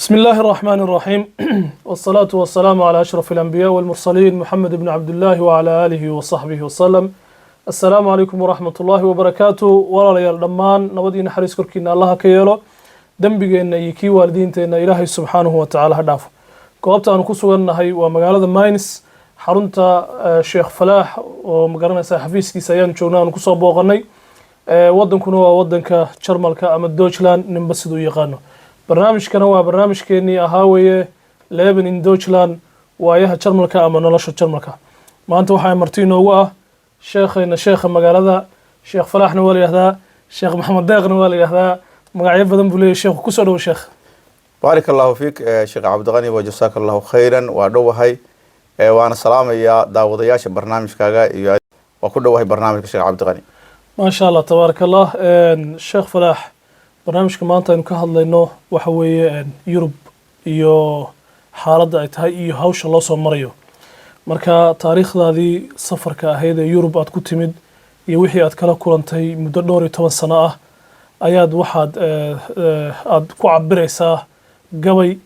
بسم الله الرحمن الرحيم والصلاة والسلام على أشرف الأنبياء والمرسلين محمد بن عبد الله وعلى آله وصحبه وسلم. السلام عليكم ورحمة الله وبركاته. ولا ليال دمان نودي نحرس كركينا الله كيالو دنبيجنا يكي والدينتنا إلهي سبحانه وتعالى هدافه. قابت أن كسونا هاي ومقالة ماينس حرنتا شيخ فلاح ومقارنة حفيزكي سيان شونا نكسو بوغني ودن كنوا ودن كشرمالك أما دوتشلاند نمبسدو يقانو. barnaamijkana waa barnaamijkeenii ahaa weeye Leben in Deutschland waayaha Jarmalka ama nolosha Jarmalka. Maanta waxaa marti inoogu ah sheekha magaalada Sheekh Falaxna waa la yiraahdaa, Sheekh Maxamed Deeqna waa la yiraahdaa, magacyo badan buu leeyahay sheekhu ku soo dhaw sheekh. Barakallahu fiik Sheekh Cabdiqani wa jazakallahu khayran wa dhawahay waana salaamaya daawadayaasha barnaamijkaaga iyo waa ku dhawahay barnaamijka Sheekh Cabdiqani. Ma sha Allah tabarakallah. Sheekh Falax barnaamijka maanta aynu ka hadlayno waxa weeye Yurub iyo xaaladda ay tahay iyo hawsha loo soo marayo. Marka taariikhdaadii safarka ahayd ee Yurub aad ku timid iyo wixii aad kala kulantay muddo 12 sano ah ayaad waxaad aad ku cabiraysaa gabay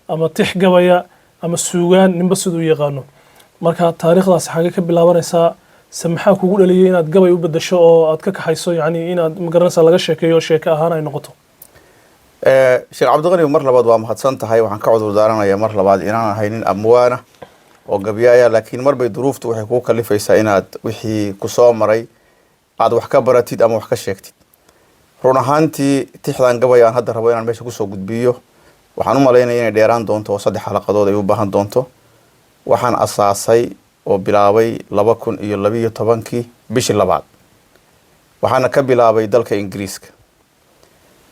ama tix gabaya ama suugaan ninba sidoo yaqaano. Marka taariikhdaas xagee ka bilaabanaysaa سمحا kugu dhaliyay inaad gabay u bedesho oo aad ka kaxayso yani inaad magaranaysa laga sheekeeyo sheeka ahaan ay noqoto Sheekh Cabdiqani mar labaad waa mahadsan tahay waxaan ka cudur daaranayaa mar labaad inaan haynin amwaana oo gabiyaaya laakiin mar bay duruuftu waxay ku kalifaysaa inaad wixii ku soo maray aad wax ka baratid ama wax ka sheegtid run ahaantii tixdan gabay aan hadda rabo inaan meesha ku soo gudbiyo waxaan u maleynayaa inay dheeraan doonto oo 3 xalaqadood ay u baahan doonto waxaan asaasay oo bilaabay 2012 bishii labaad waxaana ka bilaabay dalka Ingiriiska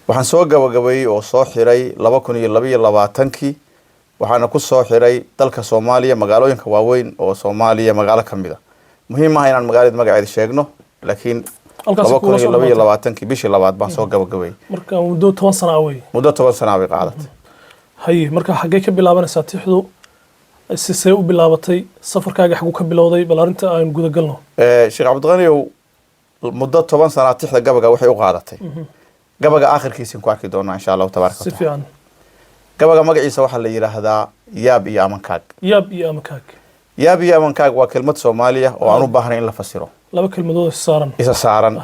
waxaan soo gabagabay oo soo xiray 2022 waxaana ku soo xiray dalka Soomaaliya magaalooyinka waaweyn oo Soomaaliya magaalo kamid ah muhiim ah inaan magaalada magaceeda sheegno laakiin 2022 bishii labaad baan soo gabagabay marka muddo 10 sano way muddo 10 sano ay qaadatay hay marka xagee ka bilaabanaysaa tixdu سيسي u bilaabatay safarkaaga xagu ka bilowday bal arinta aan guda galno Sheekh Cabdiqani muddo 10 sano tixda gabaga waxay u qaadatay gabaga aakhirkiisa ku arki doona insha Allah tabaaraka si fiican gabaga magaciisa waxa la yiraahdaa yaab iyo amankaag yaab iyo amankaag waa kelmad Soomaaliya oo aan u baahnayn in la fasiro laba kelmadood isa saaran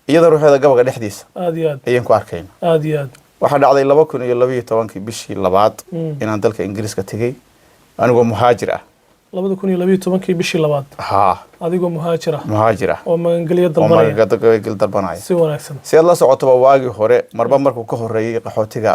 iyada ruuxda gabaga dhexdiisa aad iyo aad ayaan ku arkayna aad iyo aad waxa dhacday 2012 bishii labaad inaan dalka Ingiriiska tagay anigoo muhaajir ah 2012 bishii labaad adigoo muhaajir ah oo magangeliya dalbanaya si wanaagsan si la socoto waagi hore marba markuu ka horeeyay qaxootiga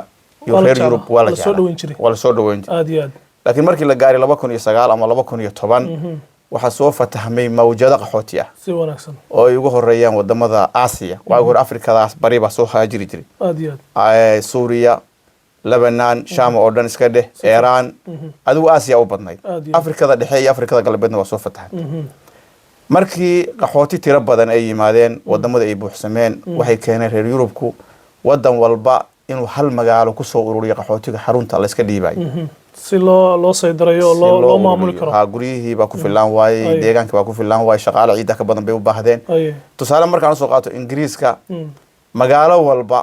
iyo reer Yurub wala soo dhaweyn jiray aad iyo aad laakiin markii la gaaray 2009 ama 2010 waxa soo fatahmay mawjada qaxooti ah si wanaagsan oo ay ugu horeeyaan wadamada Aasiya waagi hore Afrikadaas bari ba soo haajiri jiray aad iyo aad Suuriya Lebanon Sham oo dhan iska dheh Iran adigu Aasiya u badnayd Afrikada dhexe iyo Afrikada galbeedna waa soo fatahay markii qaxooti tiro badan ay yimaadeen wadamada ay buuxsameen waxay keeneen reer Yurubku wadan walba inuu hal magaalo ku soo ururiyo qaxootiga xarunta la iska dhiibay si loo saydarayo loo maamuli karo guriyihii baa ku filan waay deegaanka baa ku filan waay shaqaale ciida ka badan bay u baahdeen tusaale markaan soo qaato Ingiriiska magaalo walba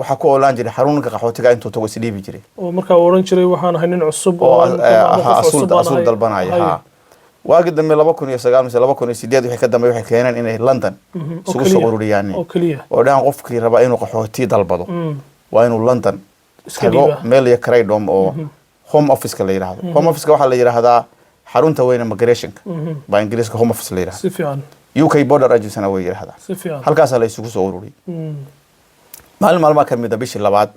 waxa ku oolaan jiray xarunka qaxootiga intuu tago isdhiibi jiray oo marka uu oran jiray waxaan haynin cusub oo asul dalbanaya waagi dambe 2009 mise 2008 wixii ka dambe waxay keeneen inay London isugu soo ururiyaan oo dhan qofkii raba inuu qaxooti dalbado waa inuu London iskago meel ya Craydom oo home office ka la yiraahdo home office waxa la yiraahdaa xarunta weyn immigration ba Ingiriiska home office la yiraahdo si fiican UK border agency na way yiraahdaa si fiican halkaas la isugu soo ururiyay maalma ka mid ah bishii labaad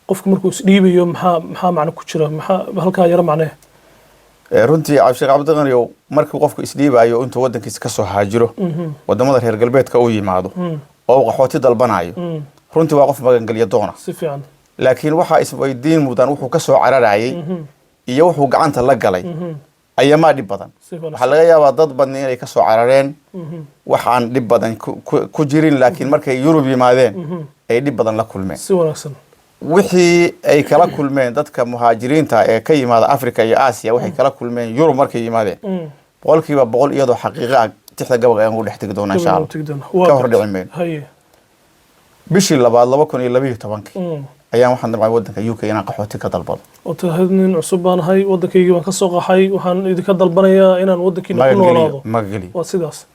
qofku markuu isdhiibayo maxaa macna ku jira maxaa halka yar macna runtii Sheekh Cabdiqani markii qofku isdhiibayo intuu wadankiisa ka soo haajiro wadamada reer galbeedka uu yimaado oo qaxooti dalbanayo runtii waa qof magangeliya doona si fiican laakiin waxa isweydiin mudan wuxuu ka soo cararayay iyo wuxuu gacanta la galay ayama dhib badan waxa laga yaabaa dad badan inay ka soo carareen waxaan dhib badan ku jirin laakiin markay Yurub yimaadeen ay dhib badan la kulmeen si wanaagsan wixii ay kala kulmeen dadka muhaajiriinta ee ka yimaada Afrika iyo Aasiya waxay kala kulmeen Yurub markay yimaadeen boqolkiiba boqol iyadoo xaqiiqo tixda gabaga aan u dhex tagi doona insha Allah ka hor dhicin bishii labaad 2012 ayaan waxaan damcay waddanka UK inaan qaxooti ka dalbado oo tahay nin cusub baan ahay waddankaygii baan ka soo qaxay waxaan idinka dalbanayaa inaan waddankiina ku noolaado magageliyo waa sidaas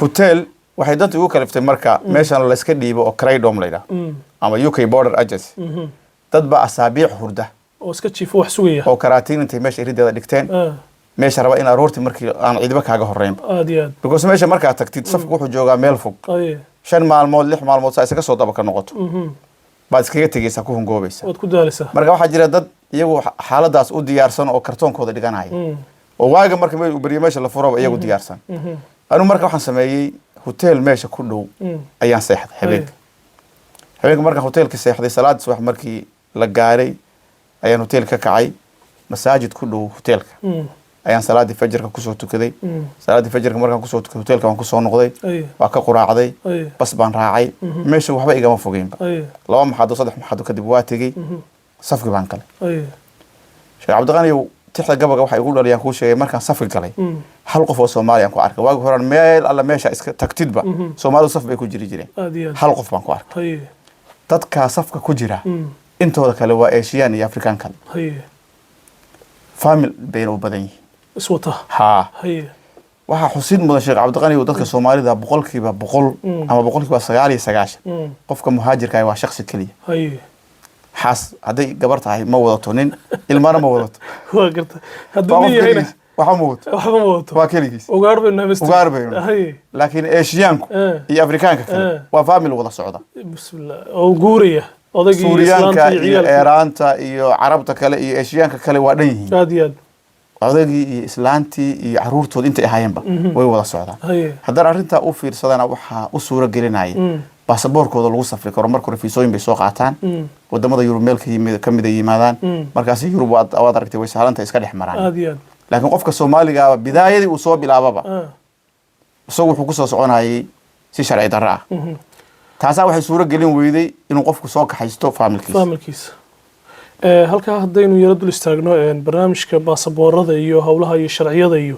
hotel waxay danta ugu kaliftay marka meeshan la iska dhiibo oo Craydom la yidhaahdo ama UK Border Agency dad baa asaabiic hurda oo iska jiifo wax sugaya oo karaatiin intay meesha irideeda dhigteen meesha raba in aroortii markii aan ciidba kaaga horeyn aad iyo aad because meesha markaa tagtid safku wuxuu joogaa meel fog 5 maalmood 6 maalmood saa isaga soo daba ka noqoto baad iskaga tegaysaa ku hungoobaysaa waad ku daalaysaa marka waxaa jira dad iyagu xaaladaas u diyaarsan oo kartoonkooda dhiganaya oo waaga marka uu bariyo meesha la furo iyagu diyaarsan anu marka waxaan sameeyay hotel meesha ku dhow ayaan seexday habeenka marka hotelka seexday salaad subax markii la gaaray ayaan hotelka kacay masaajid ku dhow hotelka ayaan salaadii fajrka ku soo tukaday salaadii fajrka markaan ku soo tukaday hotelka waan ku soo noqday waa ka quraacday bas baan raacay meesha waxba igama fogeynba 2 maxado 3 maxado kadib waa tagay safki baan galay Sheekh Cabdiqani tixda gabaga waxa igu dhaliyaan ku sheegay markaan safki galay hal qof oo Soomaali aan ku arkay waagi horaan meel alla meesha iska tagtidba Soomaalidu saf bay ku jiri jireen hal qof baan ku arkay dadka safka ku jira intooda kale waa Asian iyo African kale family bay u badan yihiin iswata waxa xusid mudan Sheekh Cabdiqani oo dadka Soomaalida boqolkiiba 100 ama boqolkiiba 99 qofka muhaajirka ah waa shakhsi kaliya xaas haday gabar tahay ma wadato nin ilmaana ma wadato waa garta haduu yahayna waxa ma wadato waa kaligiis ugaar bayna laakiin Asianku iyo Afrikaanka kale waa family wada socda bismillah oo guuriya odagii Suuriyaanka iyo Iiraanta iyo Carabta kale iyo Asianka kale waa dhan yihiin aad iyo aad odagii iyo islaantii iyo caruurtood inta ay hayeenba way wada socdaan haddana arrinta u fiirsadana waxa u suura gelinaya baasaboorkooda lagu safri karo marka fiisooyin bay soo qaataan wadamada Yurub meel ka mid yimaadaan markaas Yurub waad aragtay way sahlanta iska dhex maraan aad iyo aad laakiin qofka Soomaaliga bidaayadii uu soo bilaababa soo wuxuu ku soo soconayay si sharci darro ah taasa waxay suura gelin weyday inuu qofku soo kaxaysto familkiisa halka haddaynu yara dul istaagno barnaamijka baasaboorada iyo howlaha iyo sharciyada iyo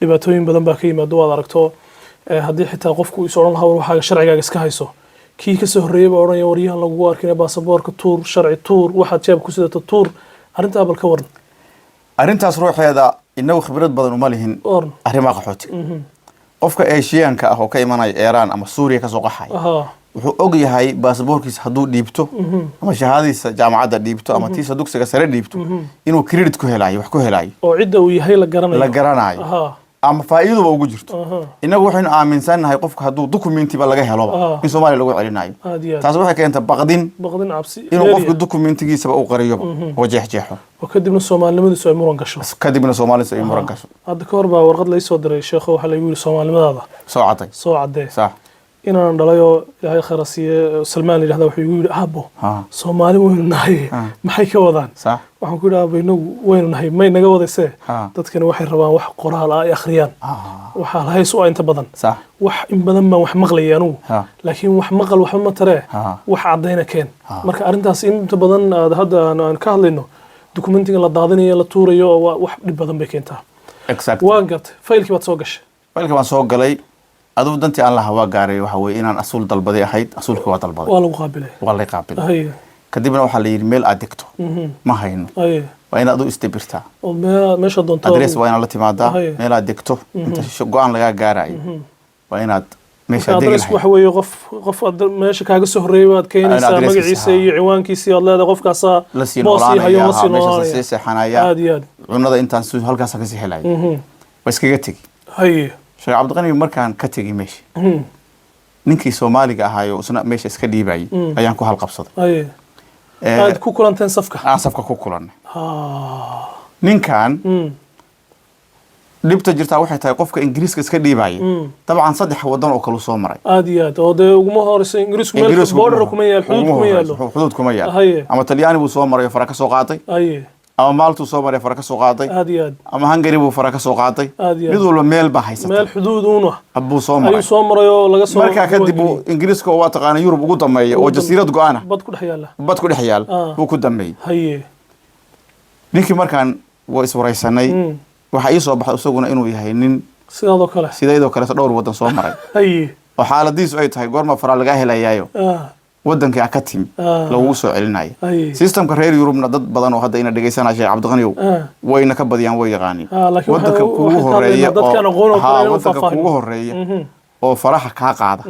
dhibaatooyin badan baa ka yimaado waad aragto haddii xitaa qofku is oran lahaa waxa sharcigaaga iska hayso kii ka soo horeeyay baa oranaya waryahan lagu arkay baasaboorka tuur sharci tuur waxa jeeb ku sidata tuur arinta bal ka waran arintaas ruuxeeda inagu khibrad badan uma lihin arrimaha qaxootiga qofka Asianka ah oo ka imanaya Iran ama Suuriya ka soo qaxay wuxuu og yahay baasaboorkiisa haduu dhiibto ama shahaadadiisa jaamacadda dhiibto ama tiisa dugsiga sare dhiibto inuu credit ku helayo wax ku helayo oo cidda uu yahay la garanayo ama faa'iido ugu jirto inagu waxaynu aaminsanahay qofka haduu documenti ba laga helo in Soomaaliya lagu celinayo taas waxay keentay baqdin cabsi inuu qofku documentigiisa u qariyo oo jeexjeexo oo kadibna Soomaalinimadiisu ay muran gasho hadda ka hor baa warqad la soo diray sheekho waxa la yiri Soomaalinimadaada soo caday sax inaan dhalayo ilaahay kharasiye Salmaan yiraahdo wuxuu yiri aabo Soomaali waynu nahay maxay ka wadaan sax waxaan ku dhaabay inagu waynu nahay may naga wadaysay dadkana waxay rabaan wax qoraal ah ay akhriyaan waxa la hayso inta badan sax wax in badan ma wax maqlayaan laakiin wax maqal wax ma taree wax cadayna keen marka arintaas inta badan hadda aan ka hadlayno documentiga la daadinayo la tuurayo wax dhib badan bay keentaa waan gat faylkii baad soo gashay faylka waan soo galay aduu dantii aan la hawa gaaray waxa weey inaan asuul dalbaday ahayd asuulka waa dalbaday waa lagu qaabilay kadibna waxa la yiri meel aad degto ma hayno waa inaad u istibirtaa oo meesha doonto adres waa inaad la timaadaa meel aad degto inta go'aan laga gaarayo waa inaad meesha degto adres waxa weey qof meesha kaaga soo horeeyay waad keenaysaa magaciisa iyo ciwaankiisa aad leedahay qofkaas boos hayo meesha si saxanaya aad cunada intaan soo halkaas ka sii helay waa iskaga tagi Sheekh Cabdiqani markaan ka tagay meesha ninkii Soomaaliga ahaayo isna meesha iska dhiibay ayaan ku halqabsaday aad ku kulanteen safka ku kulanay ninkan dhibta jirta waxay tahay qofka Ingiriiska iska dhiibay dabcan 3 wadan oo kala soo maray aad iyo aad oo ugu horeysa Ingiriisku meel border kuma yaal xuduud kuma yaal ama Talyaani buu soo maray fara ka soo qaatay ama Malta soo maray fara ka soo qaaday aad iyo aad ama Hungary buu fara ka soo qaaday mid walba meel ba haysatay meel xuduud uuna abuu soo maray soo marayo laga soo marka kadib Ingiriiska oo taqaan Yurub ugu dameeyay oo jasiirad go'aana bad ku dhex yaala uu ku dameeyay ninkii markaan waa iswaraysanay waxa ii soo baxay isaguna inuu yahay nin sidaadoo kale dhowr wadan soo maray oo xaaladiisu ay tahay goorma fara laga helayayo waddanka ka timi lagu soo celinayo Ay. systemka reer Yurubna dad badan oo hadda ina dhageysanaa Sheekh Cabdiqani wayna ka badiyaan way yaqaaniin waddanka kuugu horeeya waddanka kuugu horeeya oo faraha ka qaada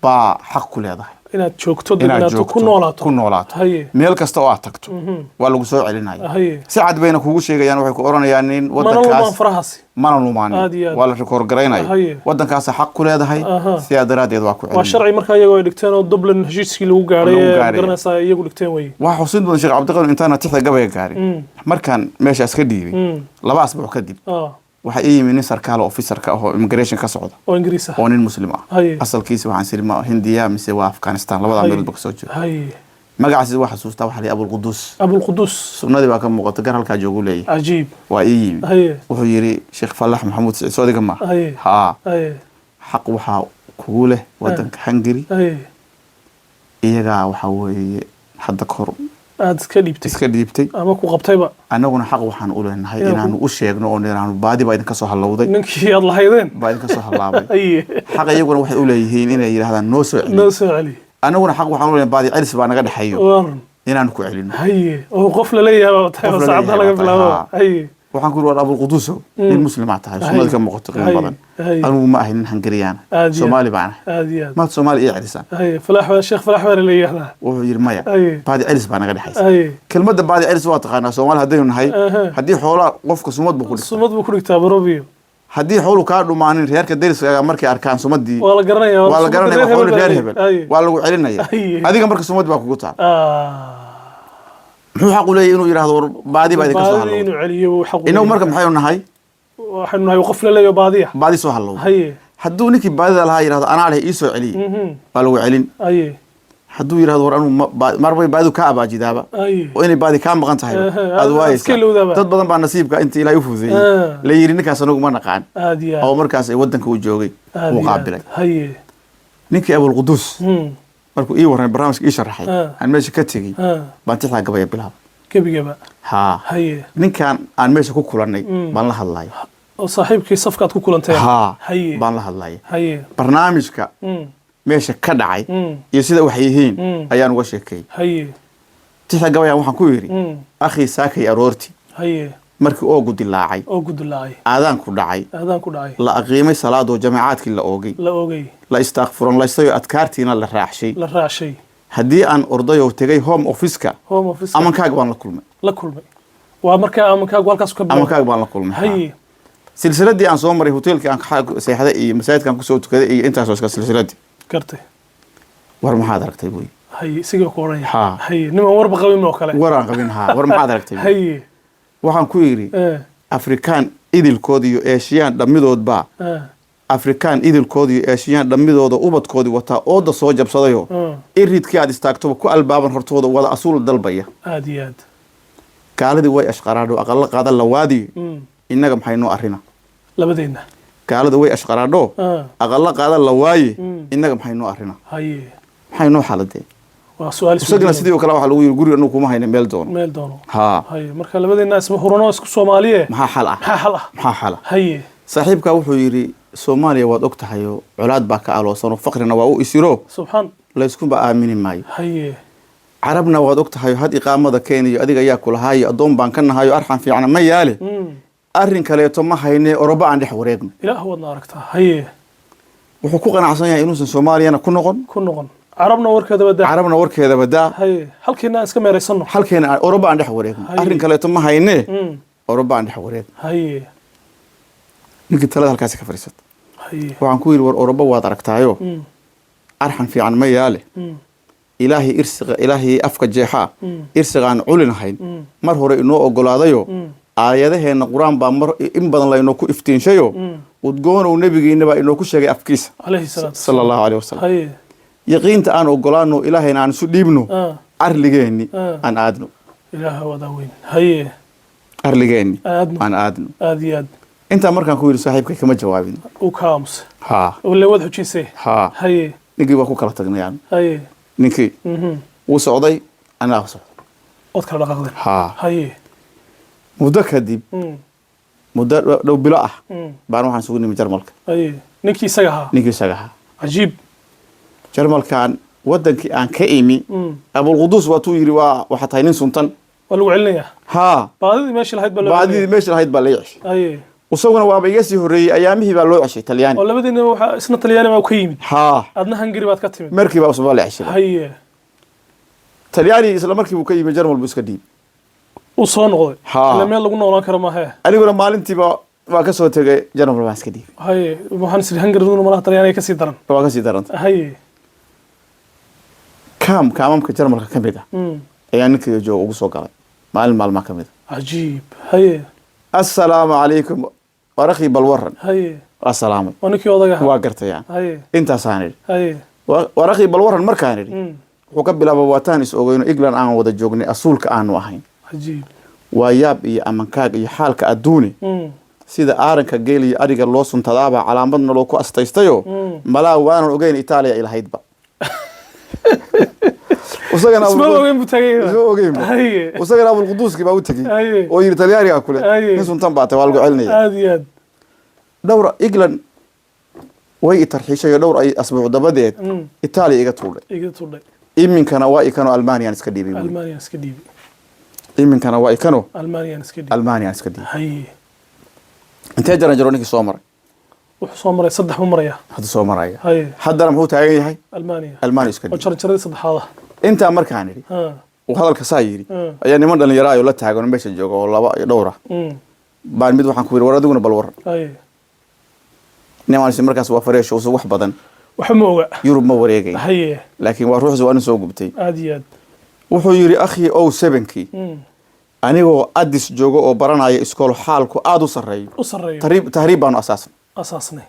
baa xaq ku leedahay inaad joogto deganato ku noolaato meel kasta oo aad tagto waa lagu soo celinaya si cad bayna kuugu sheegayaan waxay ku oranayaan in waddankaas mana lumaanin waa la rikoor garaynaya waddankaas xaq ku leedahay si aadaradeed waa ku celin waa sharci markaa iyagu ay dhigteen oo Dublin heshiiskii lagu gaaray garanaysa iyagu dhigteen way waa xusin badan Sheekh Cabdiqani intaana tixda gabay gaarin markaan meeshaas ka dhiibay 2 asbuuc kadib waxa ay yimid sarkaal officer ka oo immigration ka socda oo Ingiriis oo nin muslim ah asalkiisa waxaan sirma Hindiya mise waa Afghanistan labada meel baa soo jeeda magaciisa waxa xasuustaa waxa la Abul Qudus sunnadii baa ka muuqata gar halka joogu leeyahay ajiib waa yimid wuxuu yiri Sheekh Fallax Maxamuud Saadiga ma xaq waxa kugu leh waddanka Hungary iyaga waxa weeye hadda kor aad iska dhiibtay ama ku qabtayba anaguna xaq waxaan u leenahay inaanu u sheegno oo inaanu baadi baa idin ka soo halowday ninkii aad lahaydeen baa idin ka soo halaabay xaq iyaguna waxay u leeyihiin inay yiraahdaan noo soo celi anaguna xaq waxaan u leenahay baadi celis baa naga dhaxayo inaan ku celino oo qof la leeyahay tahay saacada laga bilaabo waxaan ku war Abul Qudus in muslimaad tahay sunnada ka muuqato qiimo badan anigu ma ahayn Hungarian Soomaali baan ma Soomaali iyo celisan Sheekh Falax waa leeyahay wuxuu yiri maya baadi celis baa naga dhaxaysa kelmadda baadi celis waa taqaanaa Soomaali hadaynu nahay hadii xoolo qofka sumad buu ku dhigtaa barobiyo haddii xoolo ka dhumaanin reerka deriska markay arkaan sumadii waa la garanayaa xoolo reer hebel waa lagu celinaya adiga marka sumad baa kugu taa muxuu xaq u leeyahay inuu yiraahdo baadi baa idin ka soo halowday inuu celiyo xaq inuu marka maxay nahay waxaan nahay qof la leeyahay baadi soo halowday hadduu ninkii baadida lahaa yiraahdo anaa leh ii soo celiyo baa lagu celin hadduu yiraahdo war anu marbay baadu ka abaajidaaba oo inay baadi ka maqan tahay aad waaysa dad badan baa nasiibka inta Ilaahay u fududeeyay la yiri ninkaas anagu ma naqaan oo markaas ay waddanka u joogay uu qaabilay ninkii Abul Qudus markuu ii waran barnaamijka ii sharaxay aan meesha ka tagay baan tixda gabay bilaab gabigaba ninkan aan meesha ku kulannay baan la hadlay oo saaxiibkii safkaad ku kulantay baan la hadlay barnaamijka meesha ka dhacay iyo sida wax yihiin ayaan uga sheekay tixda gabay waxaan ku yiri akhi saakay aroorti markii oo gudilaacay aadaan ku dhacay la aqeemay salaado jamaacadkii la oogay la istaghfurun laysayo adkaartiina la raaxshay haddii aan ordayo tagay home office-ka amankaaga baan la kulmay waa markaa amankaaga halkaas ka bilaabay amankaaga baan la kulmay silsiladii aan soo maray hotelkii aan ka seexday iyo masaajidkan ku soo tukaday iyo intaas oo iska silsiladii kartay war maxaad aragtay buu siga ku oranay nima warba qabin oo kale waraan qabin war maxaad aragtay waxaan ku yiri Afrikaan idilkoodi iyo Asian dhamidoodba Afrikaan idilkoodi iyo Asian dhamidooda ubadkoodi wata oo da soo jabsadayo iridkii aad istaagto ku albaaban hortooda wada asuul dalbaya aad iyo aad kaaladi way ashqaraado aqal qaada lawaadi inaga maxay noo arina labadeena kaaladi way ashqaraado aqal qaada lawaayi inaga maxay noo arina maxay noo xaladeen waa su'aal isagana sidoo kale waxa lagu yiri guriga inuu kuma hayna meel doono marka labadeena isma hurano isku Soomaaliye maxaa xal ah saaxiibka wuxuu yiri Soomaaliya waad ogtahay colaad baa ka aloosan faqrina waa u isiro subhan la isku ba aamini maayo carabna waad ogtahay had iqaamada Kenya adiga ayaa kula haay adoon baan ka nahayo arxan fiicna ma yaale arrin kale to ma hayne Oroba aan dhex wareegno ilaahu wadna aragtaa wuxuu ku qanacsan yahay inuu Soomaaliyana ku noqon عربنا وركذا بدا هاي halkeena iska meereysano halkeena Oroba aan dhex wareegno arrin kale to ma hayne Oroba aan dhex wareeg hay ninka talada halkaas ka fariisad hay waxaan ku yiri war Oroba waad aragtaayo arxan fiican ma yaale ilaahi afka jeexa irsigaan culinahayn mar hore inoo ogolaadayo aayadaheena quraan baa mar in badan la inoo ku iftiinshayo udgoon oo nabigeena baa inoo ku sheegay afkiisa sallallahu alayhi wasallam yaqiinta aan ogolaano ilaahayna aan isu dhiibno arligeeni aan aadno ilaaha wada weyn haye arligeeni aan aadno aadiyad inta markaan ku yiri saaxiibkay kama jawaabin oo kaams wala wad xujisay haye ninkii waa ku kala tagnayaan haye ninkii uu socday ana socday wad kala dhaqaaqday haye muddo kadib muddo dhow bilo ah baan waxaan sugu nimay Jarmalka haye ninkii isaga ahaa ajiib Jarmalkan wadankii aan ka imi abulquduus waa tuu yiri waa waxa tahay nin suntan waa lagu celinaya ha baadidii meeshii lahayd baa la yeeshay haye usaguna waaba iga sii horeeyay ayaamihii baa loo ceshay Talyaani oo labadiina waxa isna Talyaani ma ka yimid ha adna Hungary baad ka timid markii baa usoo la ceshay haye Talyaani isla markii uu ka yimid Jarmal buu iska dhiib u soo noqday ila meel lagu noolaan karo ma aha aniguna maalintiiba waa ka soo tagay Jarmal baan iska dhiib haye waxaan isla Hungary malaha Talyaani ka sii daran waa ka sii daran haye kaamamka Jarmalka ka mid ah ayaa ninkii jooga ugu soo galay maalma ka mid عجيب هي السلام عليكم ورقي بالورن هي السلام ونكي وضعها واقرتيان هي انت سانيد هي ورقي بالورن مركانيد وقبل ابواتانيس اوغينو اغلان aan wada joognay asuulka aan wahayn عجيب waayab iyo amankaaga iyo xaalka adduuni sida aaranka geel iyo ariga loo suntadaaba calaamadna loo ku astaystayo malaa waan ogeyn Itaaliya ilahaydba usagana usagana abulquduuski baa u tagay oo yiri Talyaaniga kule in suntan baatay waa lagu celinaya aad iyo aad dhowr England way tarxiishay dhowr ay asbuuc dabadeed Itaaliya iga tuulay iminkana waa ikano Almaaniyan iska dhiibay iminkana waa ikano Almaaniyan iska dhiibay hay intee jaro ninkii soo maray wuxuu soo maray saddex maraya hadda soo maraya haddana muxuu taagan yahay Almaaniya iska dhiibay jarjarada saddexaad inta markaan yiri hadalka saa yiri ayaa niman dhalinyaro ay la taagan meesha jooga oo laba iyo dhowr ah baan mid waxaan ku yiri war adiguna bal war niman si markaas waa fareesh oo wax badan waxa ma oga Yurub ma wareegay laakiin waa ruuxu waan soo gubtay aad iyo aad wuxuu yiri akhi oo 7kii anigoo Addis joogo oo baranaya iskool xaalku aad u sareeyo tahriib baan asaasnay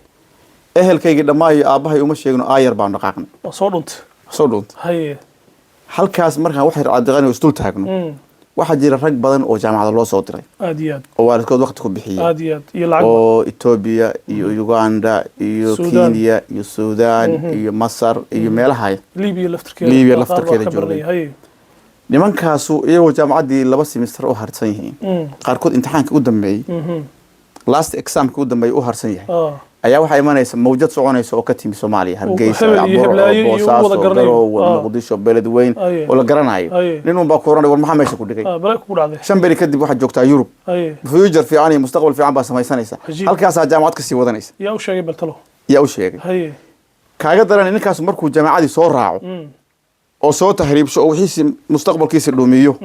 ehelkayga dhammaay aabahay uma sheegno aayar baan dhaqaaqnay soo dhuntay haye halkaas markaan wax yar cadaqani istul taagno waxa jira rag badan oo jaamacada loo soo diray aad iyo aad oo waalidkood waqti ku bixiyay aad iyo aad iyo lacag oo Ethiopia iyo Uganda iyo Kenya iyo Sudan iyo Masar iyo meelaha Libya laftarkeeda joogay nimankaasu iyagoo jaamacadii 2 semester oo harsan yihiin qaarkood imtixaanka u dambeeyay last exam ku dambeeyay u harsan yahay ayaa waxa imanaysa mawjad soconaysa oo ka timi Soomaaliya Hargeysa Boosaaso Muqdisho beledweyn oo la garanayo nin baa koronay war maxaa meesha ku dhigay shan bari kadib waxa joogtaa Yurub future fiican iyo mustaqbal fiican baa samaysanaysa halkaas jaamacad ka sii wadanaysa yaa u sheegay baltalo yaa u sheegay kaaga daran ninkaas markuu jaamacadii soo raaco oo soo tahriibsho oo wixii mustaqbalkiisa dhumiyo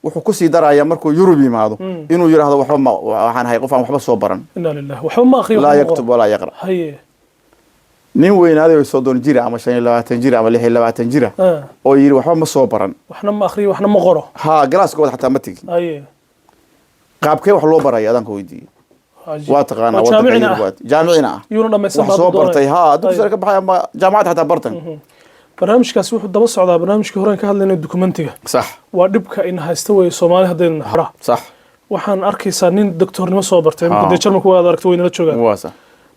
wuxuu ku sii daraya markuu Yurub yimaado inuu yiraahdo waxaan hay qof aan waxba soo baran inna lillahi waxba ma akhriyo la yaktub wala yaqra nin weynaaday oo 30 jir ama 25 jir ama 26 jir oo yiri waxba ma soo baran waxna ma akhriyo waxna ma qoro galaaskooda xataa ma tigi qaabkee wax loo baray adan ku weydiiyay waa taqaana waa jaamicina yuna dhamaysan soo bartay dugsiga ka baxay ama jaamacad xataa bartan barnaamijkaas wuxuu daba socdaa barnaamijkii hore ka hadlaynay dokumentiga sax waa dhibka in haysta way Soomaali hadeen xora sax waxaan arkaysaa nin doctornimo soo bartay markii Jarmalku waa aragtay wayna la joogaan waa sax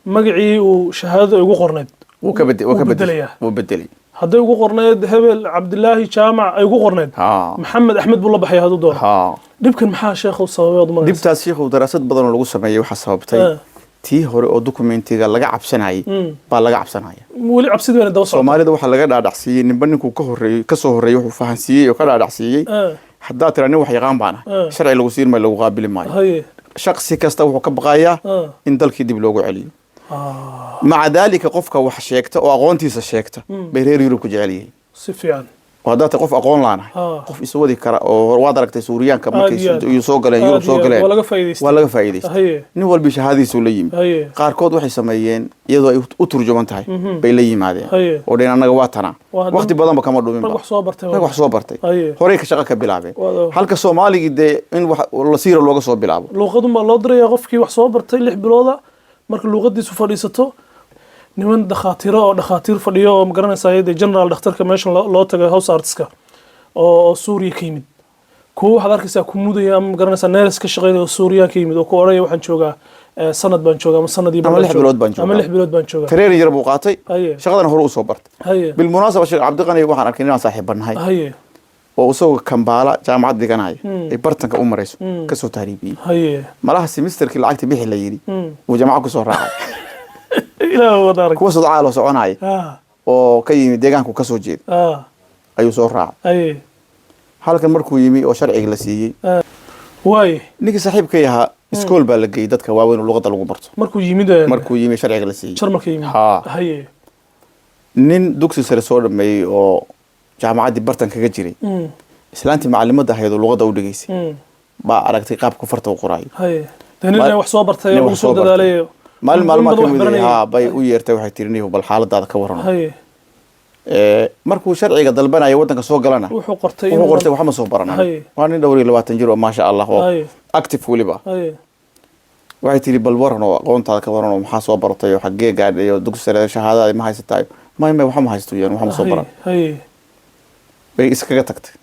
magacii uu shahaado ugu qorneed wuu ka bedelay hadday ugu qorneed Hebel Cabdullaahi Jaamac ay ugu qorneed Maxamed Axmed buu la baxay haduu doono dhibkan maxaa sheekhu sababay dhibtaas sheekhu daraasad badan oo lagu sameeyay waxa sababtay tii hore oo dokumentiga laga cabsanayay baa laga cabsanaya wali cabsidu inay daba Soomaalida waxa laga dhaadhacsiyay ninba ninku ka soo horeeyay wuxuu fahansiiyay oo ka dhaadhacsiyay hadaa tirani wax yaqaan baana sharci lagu siin ma lagu qaabili maayo shakhsi kasta wuxuu ka baqayaa in dalkii dib loogu celiyo maca dalika qofka wax sheegta oo aqoontiisa sheegta bay reer Yurub ku jecel yihiin si fiican وهذا تقف أقول لنا قف يسوي كرا ووادرك تسوريان كم يسوق له يسوق له ولا فايدة نقول بيش هذه سوليم قاركود وحي سمايين يدو أترجمان تاعي بيليم هذا ودينا أنا جواتنا وقت بدل ما كمان دومين بقى صوبرتي هوريك شقة كبلعبة هل كسومالي جد إن ولا صير الوقت صوب بيلعبوا لو قدم الله دري يغفكي وحصوبرتي اللي حبلوضة مرك اللغة دي سفريسته niman dhakhaatiir fadhiyo oo magaranaysaa general dhakhtarka meeshan loo tagay house artska oo Suuriya ka yimid kuwa waxaad arkaysaa ku mudaya ama magaranaysaa neers ka shaqeynaya oo Suuriya ka yimid oo ku oraya waxaan joogaa sanad baan joogaa ama sanadii baan joogaa ama 6 bilood baan joogaa tareer yar buu qaatay shaqadan hore u soo bartay bil munaasaba Sheekh Cabdiqani waxaan arkay inaan saaxiibanahay oo soo Kampala jaamacad diganaay ay bartanka u marayso ka soo taariibiyay malaha semesterkii lacagta bixi la yiri oo jaamacad ku soo raacay إلى ودارك كوسط عالو سعناي oo ka yimi deegaanku ka soo jeeda ayuu soo raacay halkan markuu yimi oo sharciga la siiyey waay ninkii saaxiibka yahaa iskool baa la geeyey dadka waaweyn oo luqadda lagu barto markuu yimi sharciga la siiyey jarmalka yimi haye nin dugsi sare soo dhameeyey oo jaamacaddii bartan kaga jiray islaantii macalimadda ahayd oo luqadda u dhigaysay baa aragtay qaabka farta u qoraayo nin wax soo bartay oo soo dadaalay maalin maalmaha ka mid ah bay u yeertay waxay tiri niyo bal xaaladaada ka waran markuu sharciga dalbanaya wadanka soo galana wuxuu qortay wax ma soo baranay waa nin dhowr iyo 20 jir oo maasha Allah oo active waliba waxay tiri bal waran oo aqoontaada ka waran oo maxaa soo bartay oo xagee gaadhay oo dugsi sare shahaadada ma haysatay ma wax ma haysto yaan wax ma soo baran bay iskaga tagtay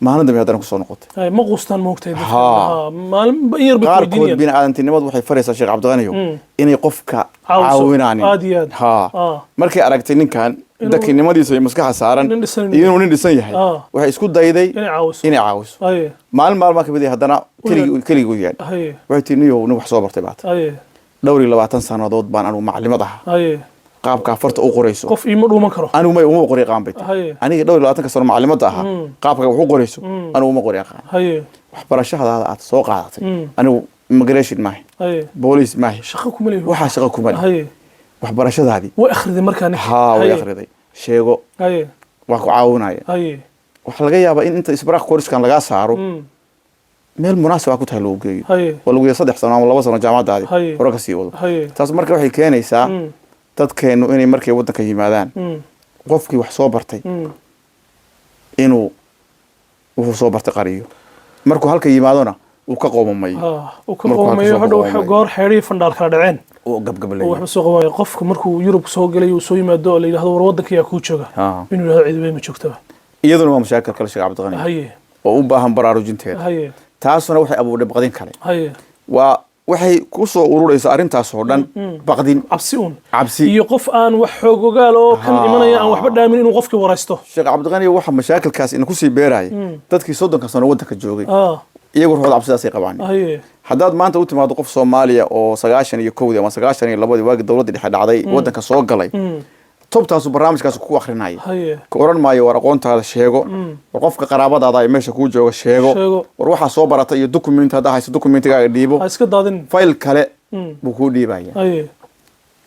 maalin dambe haddana ku soo noqotay ma qustaan moogtay maalin yar bay qaarkood bini'aadantinimadu waxay faraysaa Sheekh Cabdiqaniyow inay qofka caawinaan markay aragtay ninkan dakinimadiisa iyo maskaxa saaran inuu nin dhisan yahay waxay isku dayday inay caawiso maalin maalmaha kamid haddana keligii u yaadhay waxay tii niyow nin wax soo bartay baad dhowr iyo 20 sanadood baan anigu macalimad ahaa qaabka farta u qorayso qof ima dhuuman karo anigu ma uma qori qaan baytay aniga dhowr iyo 20 sano macalimad ahaa qaabka wax u qorayso anigu uma qori qaan waxbarashada aad soo qaadatay anigu immigration maahay police maahay shaqo kuma leeyahay waxa shaqo kuma leeyahay waxbarashadaadii way akhriday markaan way akhriday sheego wax ku caawinaya waxa laga yaabaa in inta isbaraaq koriskan laga saaro meel munaasab ah ku tahay loo geeyo oo lagu yeesho 3 sano ama 2 sano jaamacadaadii hore ka sii wado taas marka waxay keenaysaa dadkeenu inay markay wadanka yimaadaan qofkii wax soo bartay inuu wuxuu soo bartay qariyo markuu halka yimaadona uu ka qoomamay hadhow goor xeerii fandhaal kala dhaceen oo gabgabalay wax soo qabay qofka markuu Yurub soo galay uu soo yimaado oo la yiraahdo war wadanka yaa ku jooga inuu yiraahdo cid ma joogtaba iyaduna waa mashaakil kale Sheekh Cabdiqani oo u baahan baraarujinteeda taasuna waxay abuurday baqdin kale waa waxay ku soo ururaysaa arintaas oo dhan baqdin cabsi iyo qof aan wax xoog ogaal oo kan imanaya aan waxba dhaamin inuu qofkii waraysto Sheekh Cabdiqani waxa mashaakilkaas in ku sii beeray dadkii 30 sano wadanka joogay iyagu ruuxda cabsidaas ay qabaan haddaad maanta u timaado qof Soomaaliya oo 91 ama 92 waagi dawladda dhexe dhacday wadanka soo galay tobtaas barnaamijkaas ku akhrinay ka oran maayo war aqoontaada sheego war qofka qaraabadaada ay meesha ku jooga sheego war waxa soo baratay iyo document hada hayso documentigaaga dhiibo iska daadin file kale buu ku dhiibaya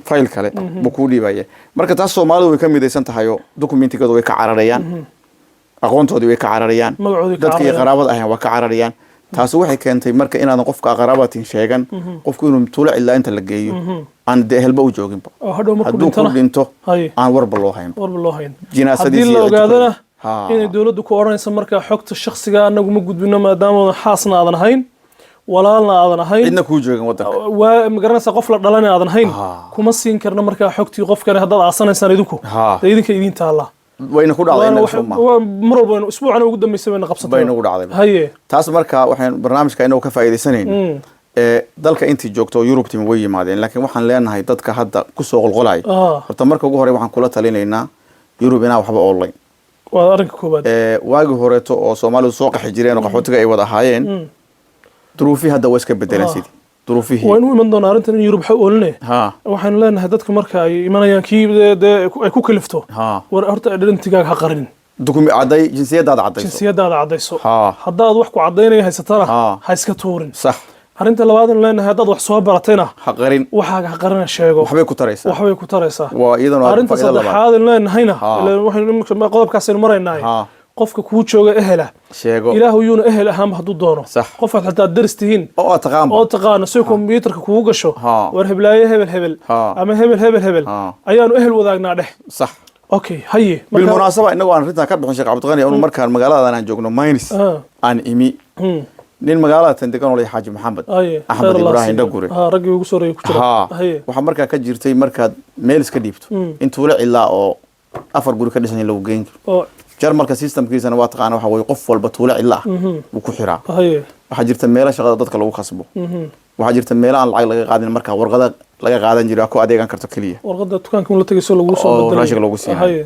file kale buu ku dhiibaya marka taas Soomaalidu way ka midaysan tahay oo documentigooda way ka cararayaan aqoontoodii way ka cararayaan dadkii qaraabada ahayn waa ka cararayaan taas waxay keentay marka inaadan qofka qaraabaatin sheegan qofku inuu tuula ilaa inta la geeyo aan dehelba u joogin oo hadhow markuu dhinto aan warba loo hayn jinaasadiisa la ogaadana inay dawladdu ku oranayso marka xogta shakhsiga anagu ma gudbino maadaama xaasna aadan ahayn walaalna aadan ahayn cidna ku joogan wadanka waa magaranaysa qof la dhalan aadan ahayn kuma siin karna marka xogtii qofkan haddaad aasanaysan idinka idin taala wayna ku dhacday mar walba isbuucana ugu dambeysay wayna qabsatay bayna ugu dhacday taas marka waxaan barnaamijka inuu ka faa'iideysanayno dalka intii joogto Yurub timi way yimaadeen laakiin waxaan leenahay dadka hadda ku soo qolqolay horta marka ugu hore waxaan kula talinaynaa Yurub inaa waxba online waa arrinka koobaad waagi horeeto oo Soomaalidu soo qaxi jireen oo qaxootiga ay wada ahaayeen duruufi hadda way iska bedeleen sidii duruufihi waa inuu iman doona arrintan in Yurub waxa oolinay waxaan leenahay dadka marka ay imanayaan kii ay ku kalifto war horta identigaaga ha qarin caday jinsiyadaada cadayso haddaad wax ku cadaynaya haysatana ha iska tuurin sax arrinta labaad in leenahay haddaad wax soo baratayna ha qarin waxaaga ha qarina sheego waxbay ku taraysaa waa iyadana arrinta saddexaad in leenahayna waxaan qodobkaas aynu maraynaa qofka kuu jooga ehela sheego ilaahu yuuna ehel ahaan hadduu doono qof aad xataa daris tihiin oo taqaano si kombiyuutarka kugu gasho war heblaaye hebel ama hebel ayaanu ehel wadaagnaa dheh sax okay haye بالمناسبة إنه أنا ريتها كبر Sheekh Cabdiqani أنا مركان مقالة أنا جوجنا ماينس عن إمي نين مقالة تندقون ولا حاج محمد أحمد إبراهيم دقوري رجل يقصر يكتر وحمركا كجرتي مركاد ميلس كديبتو أنتوا لا إلا أو أفر قولي كديسني لو جينك جرمالك سيستم كيس أنا واثق أنا وحوي قف والبطولة إلا وكحرة وحجرت ميلا شغلة ضدك لو خصبه وحجرت ميلا عن العقل قاعدين مركا ورقة laga qaadan jiray ku adeegan karto kaliya warqada dukaanka la tagayso lagu soo beddelay raashiga lagu siiyay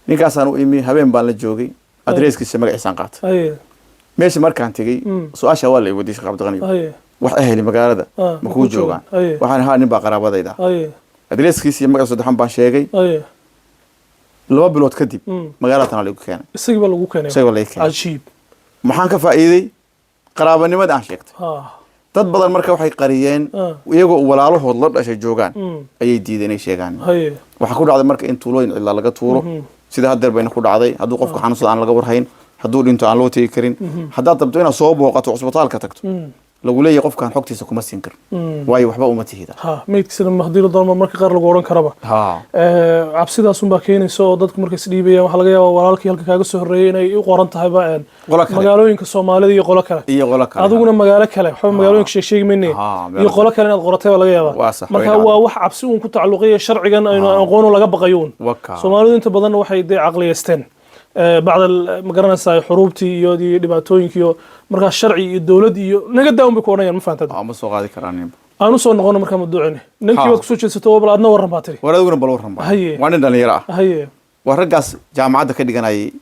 ninkaas aan u imi habeen baan la joogay adreeskiisa magaciisa qaatay meesha markaan tagay su'aasha waa la weydiisay Sheekh Cabdiqani wax ahli magaalada ma ku joogaan waxaan ahaa nin baa qaraabadayda adreeskiisa magaciisa saddexan baan sheegay laba bilood kadib magaalada tan lagu keenay isaga lagu keenay cajiib maxaan ka faa'iiday qaraabanimada aan sheegtay dad badan marka waxay qariyeen iyagoo walaalahood la dhashay joogaan ayay diideen inay sheegaan waxa ku dhacday marka in tuulooyin cidla laga tuuro sida hadda bayna ku dhacday hadduu qofka xanuunsan aan laga warhayn hadduu dhinto aan loo tegi karin haddaad dabto inaad soo booqato cusbitaalka tagto lagu leeyahay qofkan xogtiisa kuma siin kar waayo waxba uma tihida meydkiisana mahdiilo doonma marka qaar lagu oran karaba cabsidaas unbaa keenaysa oo dadku markay isdhiibayaan waxaa laga yaabaa walaalkii halka kaaga soo horreeyay inay u qoran tahay magaalooyinka soomaalida iyo qolo kale adiguna magaalo kale waxba magaalooyinka sheegi mayne iyo qolo kale inaad qoratay baa laga yaabaa marka waa wax cabsi uun ku tacalluqaya sharcigan aynu aqoon laga baqayo uun soomaalidu inta badan waxay dee caqliyeysteen بعد المقارنة حروبتي يودي دباتوينك يو مركز شرعي الدولة يو نقد داوم بكونا يعني ما فهمت هذا. ما سوق هذه كرانين. أنا سوق نقولنا مركز مدعوني. نمشي وقت سوتش ستوه بلادنا ورا باتري. ولا دورنا بلور هم. هي. وانا دنيرة. هي. ورجع جامعة كده كان أي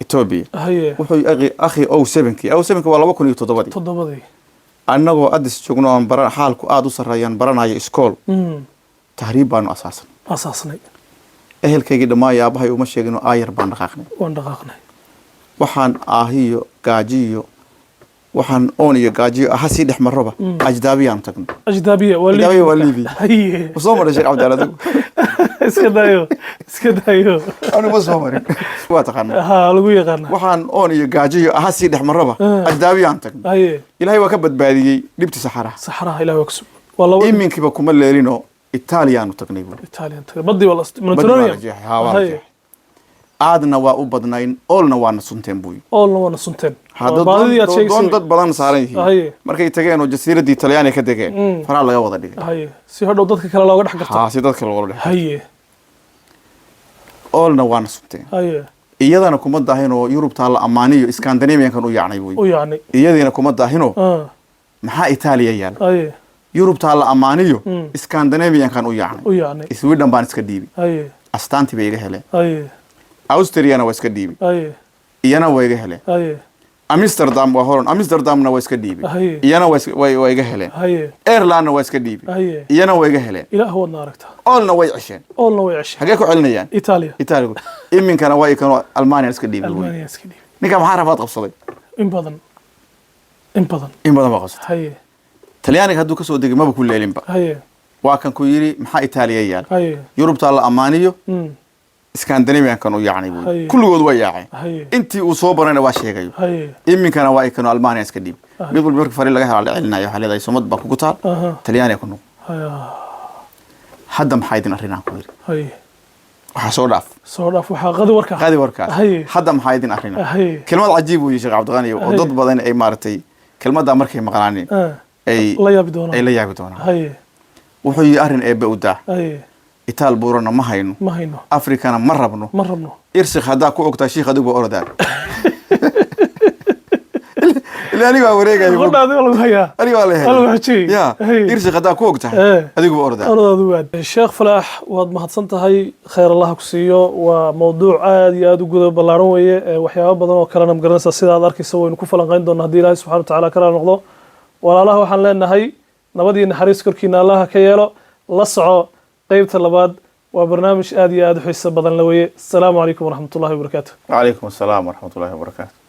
إثيوبيا. هي. وحي أخي أو سبنكي والله بكون يتضبطي. تضبطي. أنا جو أدرس شغلنا عن برا حالك أدو سريان برا ناي إسكول. تهريبان أساسا. أساسا. ehelkayga dhamaa yaabahay uma sheegin aayar baan dhaqaaqnay waxaan aahiyo gaajiyo waxaan oon iyo gaajiyo aha si dhex marraba ajdaabiyan tagno ajdaabiya walibi haye soo maray sheekh Cabdallah iska dayo anu ma soo marin waa taqaan lagu yaqaan waxaan oon iyo gaajiyo aha si dhex marraba ajdaabiyan tagno haye ilaahay waa ka badbaadiyay dhibti saxaraha ilaahay waa kusub wallahi iminkiiba kuma leelino إيطاليان وتقنيبون. إيطاليان بدي والله منتونيا. عادنا وأبدناين أولنا وانا سنتين بوي. أولنا وانا سنتين. هذا دون ضد بدن صارين. مركي تجين وجزيرة دي إيطاليان كدجين. فرع الله يوضع دي. هاي. سيهاد ضدك كلا لا قدح قطع. سيهاد كلا ولا. هاي. أولنا وانا سنتين. هاي. إيادا نكمل دهينو يوروب تعالى أماني إسكندنافيا كانوا يعني بوي. ويعني. إيادا نكمل دهينو. محا إيطاليا يعني. هاي. يوروب تعالى أمانيو إسكندنافيا كانوا يعني إسويدن بان إسكديبي أستانتي بيجي هلا أوستريا أنا وإسكديبي إيانا ويجي هلا أمستردام وهورن أمستردام أنا وإسكديبي إيانا ويجي هلا إيرلاند وإسكديبي إيانا ويجي هلا إلى هو الناركتا أولنا ويعشين حاجة علنا يعني إيطاليا إمين كانوا كانوا ألمانيا إسكديبي ألمانيا إسكديبي نكام حرفات قصدي إن بدن ما قصد talyaaniga hadduu ka soo degay maba ku leelinba waa kan ku yiri maxaa Itaaliyayaan Yurubta la amaaniyo Scandinavian kan u yaacnay kulligood way yaacay intii uu soo barana waa sheegayo iminkana waa ikano Almaaniya iska dhib mid walba markii fariin laga helo cilinayo xaleeday somad ba ku taal Talyaaniga ku noq hadda maxay idin arrinaan ku yiri waxa soo dhaaf waxa qadi warka hadda maxay idin arrinaan kelmad cajiib uu Sheekh Cabdiqani oo dad badan ay maartay kelmadda markay maqlaaneen أي لا يبدونه أي لا يبدونه هاي وحي أرن أبى ودا إيطال بورنا ما هينو أفريقيا مربنو إرسخ هذا كوك تشيخ هذا بأوردار اللي أنا بوريك أيوة قلنا هذا والله هيا أنا والله هيا يا إرسخ هذا كوك تح هذا بأوردار أوردار الشيخ فلاح وهذا ما حصلت هاي خير الله كسيو وموضوع عادي هذا جود بلارنوية وحياة بدنا وكلنا مقرنس السيدة دارك يسوي نكوف لنقين دون هدي الله سبحانه وتعالى كلنا نقضه walaalaha waxaan leenahay nabadii naxariis korkiina Allah ka yeelo la soco qaybta labaad waa barnaamij aad iyo aad u xiiso badan la weeye assalamu alaykum wa rahmatullahi wa barakatuh wa alaykum assalam wa rahmatullahi wa barakatuh